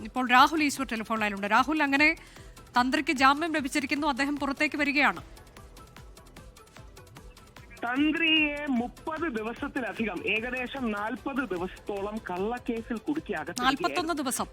ഇപ്പോൾ രാഹുൽ ഈശ്വർ ടെലിഫോൺ ലൈനിലുണ്ട്. രാഹുൽ, അങ്ങനെ തന്ത്രിക്ക് ജാമ്യം ലഭിച്ചിരിക്കുന്നു, അദ്ദേഹം പുറത്തേക്ക് വരികയാണ്. തന്ത്രിയെ 30 ദിവസത്തിലധികം ഏകദേശം 40 ദിവസത്തോളം കള്ളക്കേസിൽ കുടുക്കി 41 ദിവസം.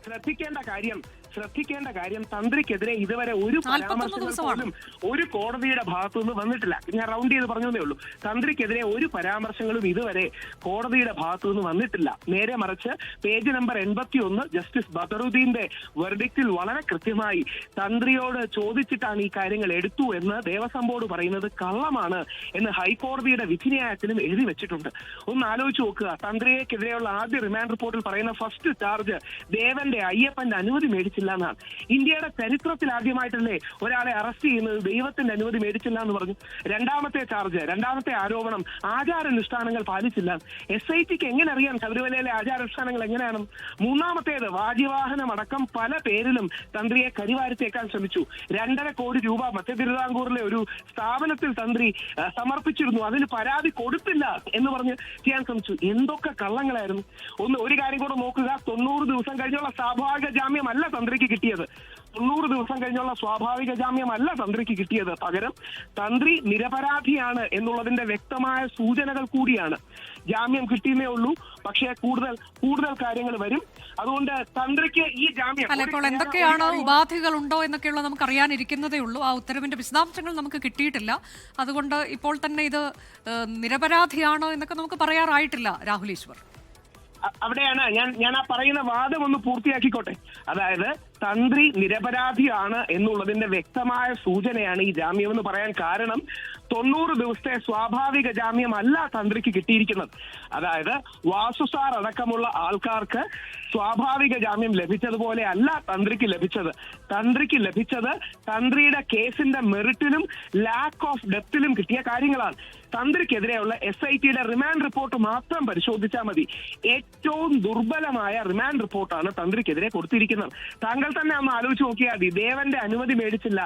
ശ്രദ്ധിക്കേണ്ട കാര്യം തന്ത്രിക്കെതിരെ ഇതുവരെ ഒരു പരാമർശങ്ങൾ പോലും ഒരു കോടതിയുടെ ഭാഗത്തുനിന്ന് വന്നിട്ടില്ല. ഞാൻ റൗണ്ട് ചെയ്ത് പറഞ്ഞതേ ഉള്ളൂ. തന്ത്രിക്കെതിരെ ഒരു പരാമർശങ്ങളും ഇതുവരെ കോടതിയുടെ ഭാഗത്തുനിന്ന് വന്നിട്ടില്ല. നേരെ മറിച്ച് പേജ് നമ്പർ 81 ജസ്റ്റിസ് ബദറുദ്ദീന്റെ വെർഡിക്റ്റിൽ വളരെ കൃത്യമായി തന്ത്രിയോട് ചോദിച്ചിട്ടാണ് ഈ കാര്യങ്ങൾ എടുത്തു എന്ന് ദേവസ്വം ബോർഡ് പറയുന്നത് കള്ളമാണ് എന്ന് ഹൈക്കോടതിയുടെ വിധിന്യായത്തിലും എഴുതി വെച്ചിട്ടുണ്ട്. ഒന്ന് ആലോചിച്ച് നോക്കുക. തന്ത്രിയെക്കെതിരെയുള്ള ആദ്യ റിമാൻഡ് റിപ്പോർട്ടിൽ പറയുന്ന ഫസ്റ്റ് ചാർജ് ദേവന്റെ അയ്യപ്പന്റെ അനുമതി മേടിച്ചില്ല എന്നാണ്. ഇന്ത്യയുടെ ചരിത്രത്തിൽ ആദ്യമായിട്ടല്ലേ ഒരാളെ അറസ്റ്റ് ചെയ്യുന്നത് ദൈവത്തിന്റെ അനുമതി മേടിച്ചില്ല എന്ന് പറഞ്ഞു. രണ്ടാമത്തെ ആരോപണം ആചാരാനുഷ്ഠാനങ്ങൾ പാലിച്ചില്ല. SITക്ക് എങ്ങനെ അറിയാം ശബരിമലയിലെ ആചാരാനുഷ്ഠാനങ്ങൾ എങ്ങനെയാണ്? മൂന്നാമത്തേത് വാദ്യവാഹനം അടക്കം പല പേരിലും തന്ത്രിയെ കരിവാരിത്തേക്കാൻ ശ്രമിച്ചു. 2.5 കോടി രൂപ മധ്യ തിരുവിതാംകൂറിലെ ഒരു സ്ഥാപനത്തിൽ തന്ത്രി സമർപ്പിച്ചിരുന്നു. അതിന് പരാതി കൊടുത്തില്ല എന്ന് പറഞ്ഞ് ചെയ്യാൻ ശ്രമിച്ചു. എന്തൊക്കെ കള്ളങ്ങളായിരുന്നു. ഒരു കാര്യം കൂടെ നോക്കുക. 90 ദിവസം കഴിഞ്ഞുള്ള സ്വാഭാവിക ജാമ്യമല്ല തന്ത്രിക്ക് കിട്ടിയത്. 90 ദിവസം കഴിഞ്ഞുള്ള സ്വാഭാവിക ജാമ്യമല്ല തന്ത്രിക്ക് കിട്ടിയത്. പകരം തന്ത്രി നിരപരാധിയാണ് എന്നുള്ളതിന്റെ വ്യക്തമായ സൂചനകൾ കൂടിയാണ്. ജാമ്യം കിട്ടിയേ ഉള്ളൂ, പക്ഷേ കൂടുതൽ കാര്യങ്ങൾ വരും. അതുകൊണ്ട് തന്ത്രിക്ക് ഈ ജാമ്യം ഇപ്പോൾ എന്തൊക്കെയാണ് ഉപാധികൾ ഉണ്ടോ എന്നൊക്കെയുള്ള നമുക്ക് അറിയാനിരിക്കുന്നതേ ഉള്ളൂ. ആ ഉത്തരവിന്റെ വിശദാംശങ്ങൾ നമുക്ക് കിട്ടിയിട്ടില്ല. അതുകൊണ്ട് ഇപ്പോൾ തന്നെ ഇത് നിരപരാധിയാണോ എന്നൊക്കെ നമുക്ക് പറയാറായിട്ടില്ല. രാഹുൽ ഈശ്വർ, അവിടെയാണ് ഞാൻ ആ പറയുന്ന വാദം ഒന്ന് പൂർത്തിയാക്കിക്കോട്ടെ. അതായത് തന്ത്രി നിരപരാധിയാണ് എന്നുള്ളതിന്റെ വ്യക്തമായ സൂചനയാണ് ഈ ജാമ്യം എന്ന് പറയാൻ കാരണം 90 ദിവസത്തെ സ്വാഭാവിക ജാമ്യമല്ല തന്ത്രിക്ക് കിട്ടിയിരിക്കുന്നത്. അതായത് വാസുസാർ അടക്കമുള്ള ആൾക്കാർക്ക് സ്വാഭാവിക ജാമ്യം ലഭിച്ചതുപോലെ അല്ല തന്ത്രിക്ക് ലഭിച്ചത്. തന്ത്രിയുടെ കേസിന്റെ മെറിറ്റിലും ലാക്ക് ഓഫ് ഡെപ്തിലും കിട്ടിയ കാര്യങ്ങളാണ്. തന്ത്രിക്കെതിരെയുള്ള SITയുടെ റിമാൻഡ് റിപ്പോർട്ട് മാത്രം പരിശോധിച്ചാൽ മതി. ഏറ്റവും ദുർബലമായ റിമാൻഡ് റിപ്പോർട്ടാണ് തന്ത്രിക്കെതിരെ കൊടുത്തിരിക്കുന്നത്. താങ്കൾ തന്നെ ഒന്ന് ആലോചിച്ച് നോക്കിയാൽ മതി. ദേവന്റെ അനുമതി മേടിച്ചില്ല,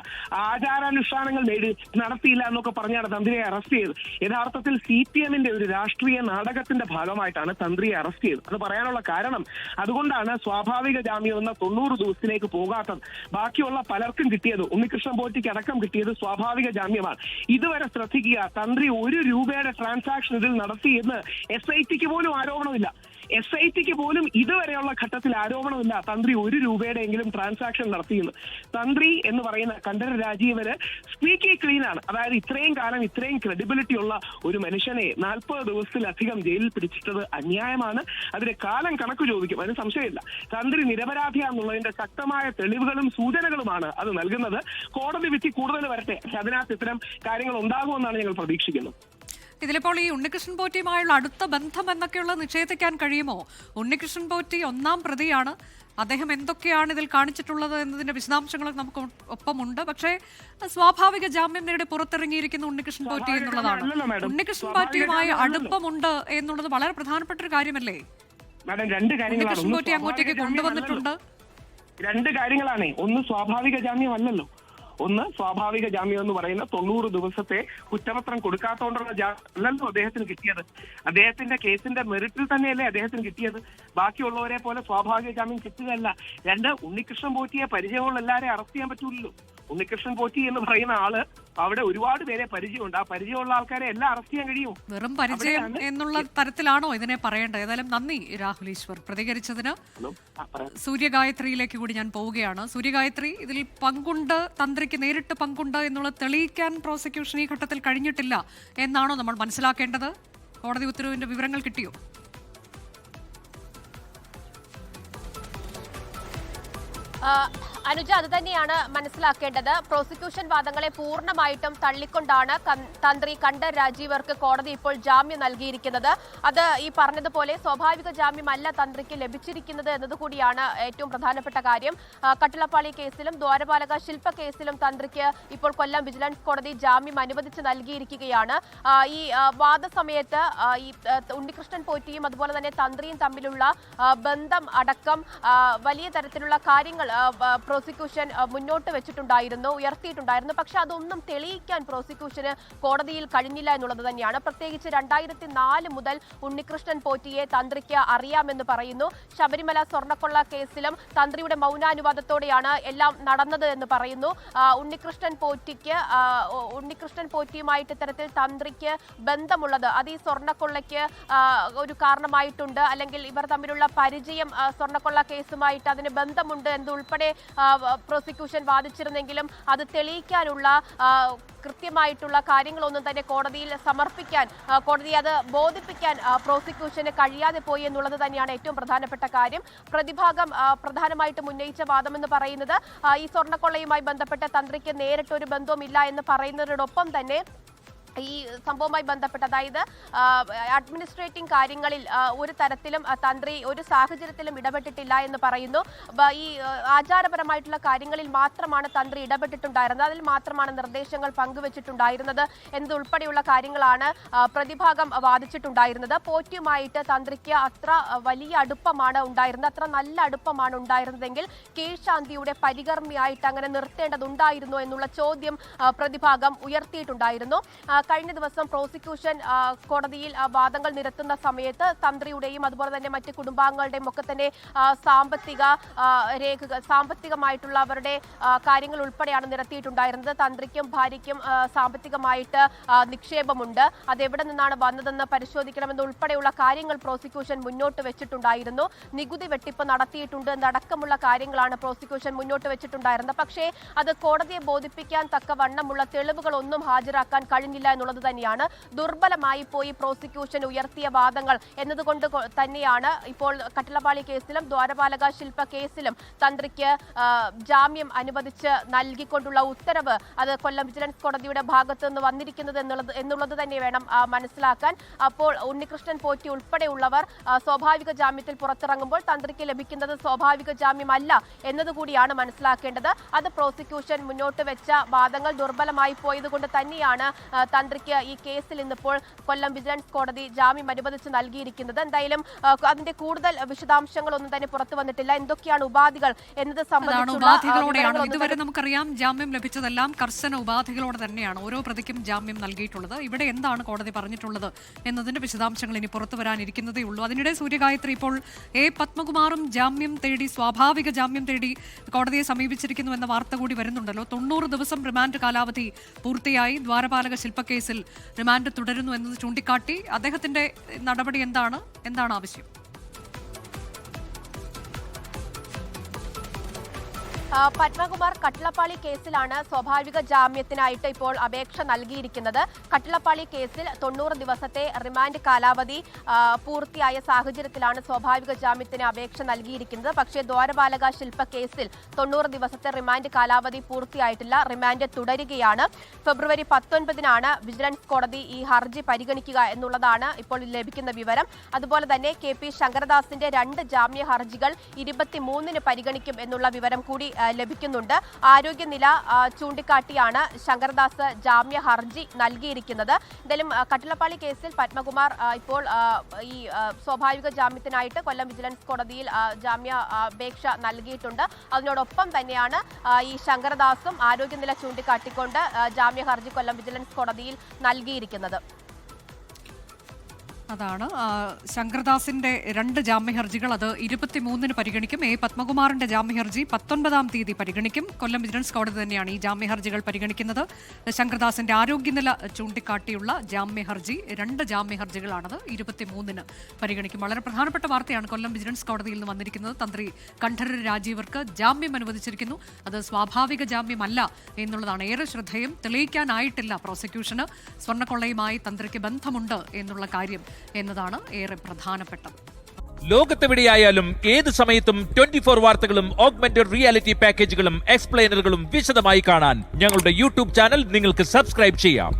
ആചാരാനുഷ്ഠാനങ്ങൾ നടത്തിയില്ല എന്നൊക്കെ പറഞ്ഞാണ് തന്ത്രിയെ അറസ്റ്റ് ചെയ്തത്. യഥാർത്ഥത്തിൽ CPMന്റെ ഒരു രാഷ്ട്രീയ നാടകത്തിന്റെ ഭാഗമായിട്ടാണ് തന്ത്രിയെ അറസ്റ്റ് ചെയ്തത്. അത് പറയാനുള്ള കാരണം അതുകൊണ്ടാണ് സ്വാഭാവിക ജാമ്യം എന്ന 90 ദിവസത്തിലേക്ക് പോകാത്തത്. ബാക്കിയുള്ള പലർക്കും കിട്ടിയത്, ഉണ്ണികൃഷ്ണൻ പോറ്റിക്ക് അടക്കം കിട്ടിയത് സ്വാഭാവിക ജാമ്യമാണ്. ഇതുവരെ ശ്രദ്ധിക്കുക, തന്ത്രി 1 രൂപയുടെ ട്രാൻസാക്ഷൻ ഇതിൽ നടത്തിയെന്ന് SITക്ക് പോലും ആരോപണമില്ല. SITക്ക് പോലും ഇതുവരെയുള്ള ഘട്ടത്തിൽ ആരോപണമില്ല തന്ത്രി 1 രൂപയുടെ എങ്കിലും ട്രാൻസാക്ഷൻ നടത്തിയെന്ന്. തന്ത്രി എന്ന് പറയുന്ന കണ്ഠര രാജീവന് സ്പീക്കി ക്ലീൻ ആണ്. അതായത് ഇത്രയും കാലം ഇത്രയും ക്രെഡിബിലിറ്റി ഉള്ള ഒരു മനുഷ്യനെ 40 ദിവസത്തിലധികം ജയിലിൽ പിടിച്ചിട്ടത് അന്യായമാണ്. അതിന് കാലം കണക്ക് ചോദിക്കും, അതിന് സംശയമില്ല. തന്ത്രി നിരപരാധിയാന്നുള്ളതിന്റെ ശക്തമായ തെളിവുകളും സൂചനകളുമാണ് അത് നൽകുന്നത്. കോടതി വിധി കൂടുതൽ വരട്ടെ, അതിനകത്ത് ഇത്തരം കാര്യങ്ങൾ ഉണ്ടാകുമെന്നാണ് ഞങ്ങൾ പ്രതീക്ഷിക്കുന്നത്. ഇതിലിപ്പോൾ ഈ ഉണ്ണികൃഷ്ണൻ പോറ്റിയുമായുള്ള അടുത്ത ബന്ധം എന്നൊക്കെയുള്ള നിഷേധിക്കാൻ കഴിയുമോ? ഉണ്ണികൃഷ്ണൻ പോറ്റി 1ാം പ്രതിയാണ്. അദ്ദേഹം എന്തൊക്കെയാണ് ഇതിൽ കാണിച്ചിട്ടുള്ളത് എന്നതിന്റെ വിശദാംശങ്ങൾ നമുക്ക് ഒപ്പമുണ്ട്. പക്ഷേ സ്വാഭാവിക ജാമ്യം നേടി പുറത്തിറങ്ങിയിരിക്കുന്ന ഉണ്ണികൃഷ്ണൻ പോറ്റി എന്നുള്ളതാണ്. ഉണ്ണികൃഷ്ണൻ പോറ്റിയുമായി അടുപ്പമുണ്ട് എന്നുള്ളത് വളരെ പ്രധാനപ്പെട്ട ഒരു കാര്യമല്ലേ? ഉണ്ണികൃഷ്ണൻ പോറ്റി അങ്ങോട്ടേക്ക് കൊണ്ടുവന്നിട്ടുണ്ട്. 2 കാര്യങ്ങളാണ്. ഒന്ന് സ്വാഭാവിക ജാമ്യം അല്ലല്ലോ. സ്വാഭാവിക ജാമ്യം എന്ന് പറയുന്ന 90 ദിവസത്തെ കുറ്റപത്രം കൊടുക്കാത്തതുകൊണ്ടുള്ള അല്ലല്ലോ അദ്ദേഹത്തിന് കിട്ടിയത്. അദ്ദേഹത്തിന്റെ കേസിന്റെ മെറിറ്റിൽ തന്നെയല്ലേ അദ്ദേഹത്തിന് കിട്ടിയത്. ബാക്കിയുള്ളവരെ പോലെ സ്വാഭാവിക ജാമ്യം കിട്ടുകയല്ല. 2, ഉണ്ണികൃഷ്ണൻ പോറ്റിയെ പരിചയമുള്ള എല്ലാവരെയും അറസ്റ്റ് ചെയ്യാൻ പറ്റൂലല്ലോ. ഉണ്ണികൃഷ്ണൻ പോറ്റി എന്ന് പറയുന്ന ആള് അവിടെ ഒരുപാട് പേരെ പരിചയമുണ്ട്. ആ പരിചയമുള്ള ആൾക്കാരെ എല്ലാം അറസ്റ്റ് ചെയ്യാൻ കഴിയുമോ? വെറും പരിചയം എന്നുള്ള തരത്തിലാണോ ഇതിനെ പറയേണ്ടത്? ഏതായാലും നന്ദി രാഹുൽ ഈശ്വർ പ്രതികരിച്ചതിന്. സൂര്യഗായത്രിയിലേക്ക് കൂടി ഞാൻ പോവുകയാണ്. സൂര്യഗായത്രി, ഇതിൽ പങ്കുണ്ട്, തന്ത്രിക്ക് നേരിട്ട് പങ്കുണ്ട് എന്നുള്ളത് തെളിയിക്കാൻ പ്രോസിക്യൂഷൻ ഈ ഘട്ടത്തിൽ കഴിഞ്ഞിട്ടില്ല എന്നാണോ നമ്മൾ മനസ്സിലാക്കേണ്ടത്? കോടതി ഉത്തരവിന്റെ വിവരങ്ങൾ കിട്ടിയോ? അനുജ, അത് തന്നെയാണ് മനസ്സിലാക്കേണ്ടത്. പ്രോസിക്യൂഷൻ വാദങ്ങളെ പൂർണ്ണമായിട്ടും തള്ളിക്കൊണ്ടാണ് തന്ത്രി കണ്ഠര രാജീവർക്ക് കോടതി ഇപ്പോൾ ജാമ്യം നൽകിയിരിക്കുന്നത്. അത് ഈ പറഞ്ഞതുപോലെ സ്വാഭാവിക ജാമ്യമല്ല തന്ത്രിക്ക് ലഭിച്ചിരിക്കുന്നത് എന്നതുകൂടിയാണ് ഏറ്റവും പ്രധാനപ്പെട്ട കാര്യം. കട്ടിളപ്പാളി കേസിലും ദ്വാരപാലക ശില്പ കേസിലും തന്ത്രിക്ക് ഇപ്പോൾ കൊല്ലം വിജിലൻസ് കോടതി ജാമ്യം അനുവദിച്ച് നൽകിയിരിക്കുകയാണ്. ഈ വാദസമയത്ത് ഈ ഉണ്ണികൃഷ്ണൻ പോറ്റിയും അതുപോലെ തന്നെ തന്ത്രിയും തമ്മിലുള്ള ബന്ധം അടക്കം വലിയ തരത്തിലുള്ള കാര്യങ്ങൾ പ്രോസിക്യൂഷൻ മുന്നോട്ട് വെച്ചിട്ടുണ്ടായിരുന്നു, ഉയർത്തിയിട്ടുണ്ടായിരുന്നു. പക്ഷെ അതൊന്നും തെളിയിക്കാൻ പ്രോസിക്യൂഷന് കോടതിയിൽ കഴിഞ്ഞില്ല എന്നുള്ളത് തന്നെയാണ്. പ്രത്യേകിച്ച് 2004 മുതൽ ഉണ്ണികൃഷ്ണൻ പോറ്റിയെ തന്ത്രിക്ക് അറിയാമെന്ന് പറയുന്നു. ശബരിമല സ്വർണ്ണക്കൊള്ള കേസിലും തന്ത്രിയുടെ മൗനാനുവാദത്തോടെയാണ് എല്ലാം നടന്നത് എന്ന് പറയുന്നു. ഉണ്ണികൃഷ്ണൻ പോറ്റിയുമായിട്ട് ഇത്തരത്തിൽ തന്ത്രിക്ക് ബന്ധമുള്ളത് അത് ഈ സ്വർണ്ണക്കൊള്ളയ്ക്ക് ഒരു കാരണമായിട്ടുണ്ട്, അല്ലെങ്കിൽ ഇവർ തമ്മിലുള്ള പരിചയം സ്വർണ്ണക്കൊള്ള കേസുമായിട്ട് അതിന് ബന്ധമുണ്ട് എന്നുൾപ്പെടെ പ്രോസിക്യൂഷൻ വാദിച്ചിരുന്നെങ്കിലും അത് തെളിയിക്കാനുള്ള കൃത്യമായിട്ടുള്ള കാര്യങ്ങളൊന്നും തന്നെ കോടതിയിൽ സമർപ്പിക്കാൻ, കോടതിയെ അത് ബോധിപ്പിക്കാൻ പ്രോസിക്യൂഷന് കഴിയാതെ പോയി എന്നുള്ളത് തന്നെയാണ് ഏറ്റവും പ്രധാനപ്പെട്ട കാര്യം. പ്രതിഭാഗം പ്രധാനമായിട്ടും ഉന്നയിച്ച വാദമെന്ന് പറയുന്നത് ഈ സ്വർണ്ണക്കൊള്ളയുമായി ബന്ധപ്പെട്ട തന്ത്രിക്ക് നേരിട്ടൊരു ബന്ധവുമില്ല എന്ന് പറയുന്നതിനോടൊപ്പം തന്നെ ഈ സംഭവവുമായി ബന്ധപ്പെട്ട്, അതായത് അഡ്മിനിസ്ട്രേറ്റിംഗ് കാര്യങ്ങളിൽ ഒരു തരത്തിലും തന്ത്രി ഒരു സാഹചര്യത്തിലും ഇടപെട്ടിട്ടില്ല എന്ന് പറയുന്നു. ഈ ആചാരപരമായിട്ടുള്ള കാര്യങ്ങളിൽ മാത്രമാണ് തന്ത്രി ഇടപെട്ടിട്ടുണ്ടായിരുന്നത്, അതിൽ മാത്രമാണ് നിർദ്ദേശങ്ങൾ പങ്കുവച്ചിട്ടുണ്ടായിരുന്നത് എന്നതുൾപ്പെടെയുള്ള കാര്യങ്ങളാണ് പ്രതിഭാഗം വാദിച്ചിട്ടുണ്ടായിരുന്നത്. പോറ്റിയുമായിട്ട് തന്ത്രിക്ക് അത്ര വലിയ അടുപ്പമാണ് ഉണ്ടായിരുന്നത്, അത്ര നല്ല അടുപ്പമാണ് ഉണ്ടായിരുന്നതെങ്കിൽ കീഴ്ശാന്തിയുടെ പരികർമ്മിയായിട്ട് അങ്ങനെ നിർത്തേണ്ടതുണ്ടായിരുന്നോ എന്നുള്ള ചോദ്യം പ്രതിഭാഗം ഉയർത്തിയിട്ടുണ്ടായിരുന്നു. കഴിഞ്ഞ ദിവസം പ്രോസിക്യൂഷൻ കോടതിയിൽ വാദങ്ങൾ നിരത്തുന്ന സമയത്ത് തന്ത്രിയുടെയും അതുപോലെ തന്നെ മറ്റ് കുടുംബാംഗങ്ങളുടെയും ഒക്കെ തന്നെ സാമ്പത്തികമായിട്ടുള്ള അവരുടെ കാര്യങ്ങൾ ഉൾപ്പെടെയാണ് നിരത്തിയിട്ടുണ്ടായിരുന്നത്. തന്ത്രിക്കും ഭാര്യയ്ക്കും സാമ്പത്തികമായിട്ട് നിക്ഷേപമുണ്ട്, അതെവിടെ നിന്നാണ് വന്നതെന്ന് പരിശോധിക്കണമെന്ന് ഉൾപ്പെടെയുള്ള കാര്യങ്ങൾ പ്രോസിക്യൂഷൻ മുന്നോട്ട് വെച്ചിട്ടുണ്ടായിരുന്നു. നികുതി വെട്ടിപ്പ് നടത്തിയിട്ടുണ്ട് എന്നടക്കമുള്ള കാര്യങ്ങളാണ് പ്രോസിക്യൂഷൻ മുന്നോട്ട് വെച്ചിട്ടുണ്ടായിരുന്നത്. പക്ഷേ അത് കോടതിയെ ബോധിപ്പിക്കാൻ തക്കവണ്ണമുള്ള തെളിവുകളൊന്നും ഹാജരാക്കാൻ കഴിഞ്ഞില്ല എന്നുള്ളത് തന്നെയാണ്. ദുർബലമായി പോയി പ്രോസിക്യൂഷൻ ഉയർത്തിയ വാദങ്ങൾ എന്നതുകൊണ്ട് തന്നെയാണ് ഇപ്പോൾ കട്ടിളപ്പാളി കേസിലും ദ്വാരപാലക ശില്പ കേസിലും തന്ത്രിക്ക് ജാമ്യം അനുവദിച്ച് നൽകിക്കൊണ്ടുള്ള ഉത്തരവ് അത് കൊല്ലം വിജിലൻസ് കോടതിയുടെ ഭാഗത്ത് നിന്ന് വന്നിരിക്കുന്നത് എന്നുള്ളത് തന്നെ വേണം മനസ്സിലാക്കാൻ. അപ്പോൾ ഉണ്ണികൃഷ്ണൻ പോറ്റി ഉൾപ്പെടെയുള്ളവർ സ്വാഭാവിക ജാമ്യത്തിൽ പുറത്തിറങ്ങുമ്പോൾ തന്ത്രിക്ക് ലഭിക്കുന്നത് സ്വാഭാവിക ജാമ്യമല്ല എന്നതുകൂടിയാണ് മനസ്സിലാക്കേണ്ടത്. അത് പ്രോസിക്യൂഷൻ മുന്നോട്ട് വെച്ച വാദങ്ങൾ ദുർബലമായി പോയതുകൊണ്ട് തന്നെയാണ് തന്ത്രിക്ക് ഈ കേസിൽ ഇന്നിപ്പോൾ കൊല്ലം വിജിലൻസ് കോടതി ജാമ്യം അനുവദിച്ച് നൽകിയിരിക്കുന്നത്. എന്തായാലും അതിന്റെ കൂടുതൽ വിശദാംശങ്ങളൊന്നും തന്നെ പുറത്തു വന്നിട്ടില്ല. എന്തൊക്കെയാണ് ഉപാധികൾ എന്നത് സംബന്ധിച്ചുള്ള ഇതുവരെ നമുക്കറിയാം ജാമ്യം ലഭിച്ചതെല്ലാം കർശന ഉപാധികളോടെ തന്നെയാണ് ഓരോ പ്രതിക്കും ജാമ്യം നൽകിയിട്ടുള്ളത്. ഇവിടെ എന്താണ് കോടതി പറഞ്ഞിട്ടുള്ളത് എന്നതിന്റെ വിശദാംശങ്ങൾ ഇനി പുറത്തു വരാനിരിക്കുന്നതേ ഉള്ളൂ. അതിനിടെ സൂര്യഗായത്രി ഇപ്പോൾ എ പത്മകുമാറും ജാമ്യം തേടി, സ്വാഭാവിക ജാമ്യം തേടി കോടതിയെ സമീപിച്ചിരിക്കുന്നു എന്ന വാർത്ത കൂടി വരുന്നുണ്ടല്ലോ. 90 ദിവസം റിമാൻഡ് കാലാവധി പൂർത്തിയായി. ദ്വാരപാലക ശില്പക്കേസിൽ റിമാൻഡ് തുടരുന്നു എന്നത് ചൂണ്ടിക്കാട്ടി അദ്ദേഹത്തിന്റെ നടപടി എന്താണ് ആവശ്യം? പത്മകുമാർ കട്ടിളപ്പാളി കേസിലാണ് സ്വാഭാവിക ജാമ്യത്തിനായിട്ട് ഇപ്പോൾ അപേക്ഷ നൽകിയിരിക്കുന്നത്. കട്ടിളപ്പാളി കേസിൽ 90 ദിവസത്തെ റിമാൻഡ് കാലാവധി പൂർത്തിയായ സാഹചര്യത്തിലാണ് സ്വാഭാവിക ജാമ്യത്തിന് അപേക്ഷ നൽകിയിരിക്കുന്നത്. പക്ഷേ ദ്വാരപാലക ശില്പ കേസിൽ 90 ദിവസത്തെ റിമാൻഡ് കാലാവധി പൂർത്തിയായിട്ടില്ല, റിമാൻഡ് തുടരുകയാണ്. ഫെബ്രുവരി 19-നാണ് വിജിലൻസ് കോടതി ഈ ഹർജി പരിഗണിക്കുക എന്നുള്ളതാണ് ഇപ്പോൾ ലഭിക്കുന്ന വിവരം. അതുപോലെ തന്നെ KP ശങ്കരദാസിന്റെ 2 ജാമ്യ ഹർജികൾ 23-ന് പരിഗണിക്കും എന്നുള്ള വിവരം കൂടി ലഭിക്കുന്നുണ്ട്. ആരോഗ്യനില ചൂണ്ടിക്കാട്ടിയാണ് ശങ്കർദാസ് ജാമ്യ ഹർജി നൽകിയിരിക്കുന്നത്. എന്തായാലും കട്ടിളപ്പാളി കേസിൽ പത്മകുമാർ ഇപ്പോൾ ഈ സ്വാഭാവിക ജാമ്യത്തിനായിട്ട് കൊല്ലം വിജിലൻസ് കോടതിയിൽ ജാമ്യ അപേക്ഷ നൽകിയിട്ടുണ്ട്. അതിനോടൊപ്പം തന്നെയാണ് ഈ ശങ്കർദാസും ആരോഗ്യനില ചൂണ്ടിക്കാട്ടിക്കൊണ്ട് ജാമ്യ ഹർജി കൊല്ലം വിജിലൻസ് കോടതിയിൽ നൽകിയിരിക്കുന്നത്. അതാണ് ശങ്കർദാസിന്റെ 2 ജാമ്യഹർജികൾ അത് 23-ന് പരിഗണിക്കും. എ പത്മകുമാറിന്റെ ജാമ്യഹർജി 19-ാം തീയതി പരിഗണിക്കും. കൊല്ലം വിജിലൻസ് കോടതി തന്നെയാണ് ഈ ജാമ്യഹർജികൾ പരിഗണിക്കുന്നത്. ശങ്കർദാസിന്റെ ആരോഗ്യനില ചൂണ്ടിക്കാട്ടിയുള്ള ജാമ്യഹർജി 2 ജാമ്യഹർജികളാണത് 23-ന് പരിഗണിക്കും. വളരെ പ്രധാനപ്പെട്ട വാർത്തയാണ് കൊല്ലം വിജിലൻസ് കോടതിയിൽ നിന്ന് വന്നിരിക്കുന്നത്. തന്ത്രി കണ്ഠരര് രാജീവർക്ക് ജാമ്യം അനുവദിച്ചിരിക്കുന്നു. അത് സ്വാഭാവിക ജാമ്യമല്ല എന്നുള്ളതാണ് ഏറെ ശ്രദ്ധേയം. തെളിയിക്കാനായിട്ടില്ല പ്രോസിക്യൂഷന് സ്വർണ്ണക്കൊള്ളയുമായി തന്ത്രിക്ക് ബന്ധമുണ്ട് എന്നുള്ള കാര്യം എന്നതാണ് ഏറെ പ്രധാനപ്പെട്ടത്. ലോകത്തെവിടെയായാലും ഏത് സമയത്തും 24 വാർത്തകളും ഓഗ്മെന്റഡ് റിയാലിറ്റി പാക്കേജുകളും എക്സ്പ്ലെയിനറുകളും വിശദമായി കാണാൻ ഞങ്ങളുടെ യൂട്യൂബ് ചാനൽ നിങ്ങൾക്ക് സബ്സ്ക്രൈബ് ചെയ്യാം.